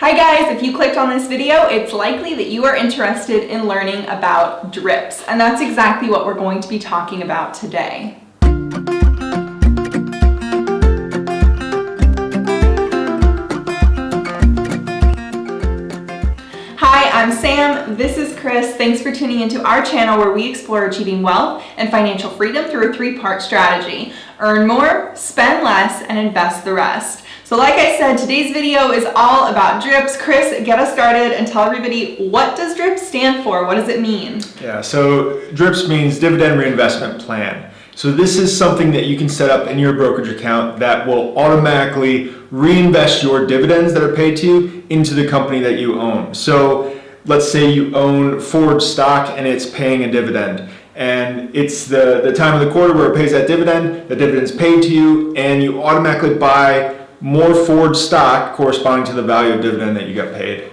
Hi guys, if you clicked on this video, it's likely that you are interested in learning about drips, and that's exactly what we're going to be talking about today. Hi, I'm Sam, this is Chris. Thanks for tuning into our channel where we explore achieving wealth and financial freedom through a three-part strategy. Earn more, spend less, and invest the rest. So like I said, today's video is all about drips. Chris, get us started and tell everybody, what does drips stand for? What does it mean? Yeah, so drips means Dividend Reinvestment Plan. So this is something that you can set up in your brokerage account that will automatically reinvest your dividends that are paid to you into the company that you own. So let's say you own Ford stock and it's paying a dividend. And it's the time of the quarter where it pays that dividend, the dividend's paid to you, and you automatically buy more Ford stock corresponding to the value of dividend that you got paid.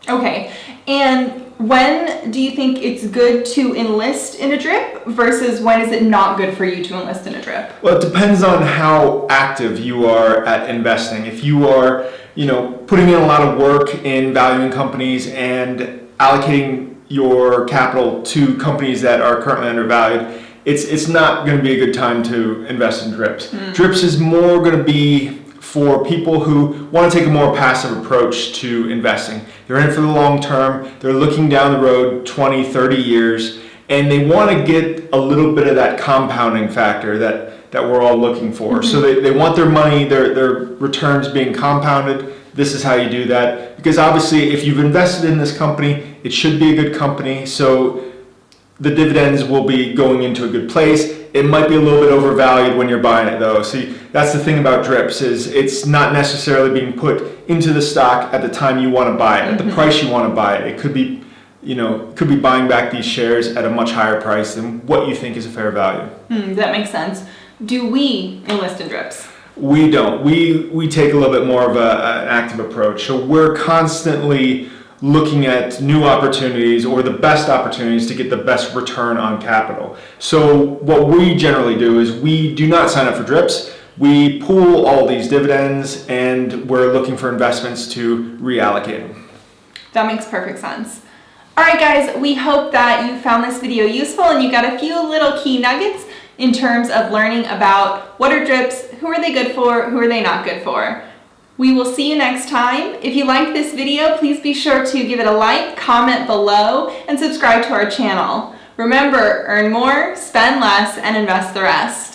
Okay, and when do you think it's good to enlist in a drip versus when is it not good for you to enlist in a drip? Well, it depends on how active you are at investing. If you are, putting in a lot of work in valuing companies and allocating your capital to companies that are currently undervalued, it's not going to be a good time to invest in drips. Drips is more going to be for people who want to take a more passive approach to investing. They're in it for the long term, they're looking down the road 20, 30 years, and they want to get a little bit of that compounding factor that we're all looking for. So they want their money, their returns being compounded. This is how you do that. Because obviously if you've invested in this company, it should be a good company, so the dividends will be going into a good place. It might be a little bit overvalued when you're buying it though. See, that's the thing about drips is it's not necessarily being put into the stock at the time you want to buy it, at the price you want to buy it. It could be, buying back these shares at a much higher price than what you think is a fair value. That makes sense. Do we enlist in drips? We don't. We take a little bit more of an active approach. So we're constantly looking at new opportunities or the best opportunities to get the best return on capital. So what we generally do is we do not sign up for drips. We pool all these dividends and we're looking for investments to reallocate them. That makes perfect sense. All right, guys, we hope that you found this video useful and you got a few little key nuggets in terms of learning about what are drips, who are they good for, who are they not good for. We will see you next time. If you liked this video, please be sure to give it a like, comment below, and subscribe to our channel. Remember, earn more, spend less, and invest the rest.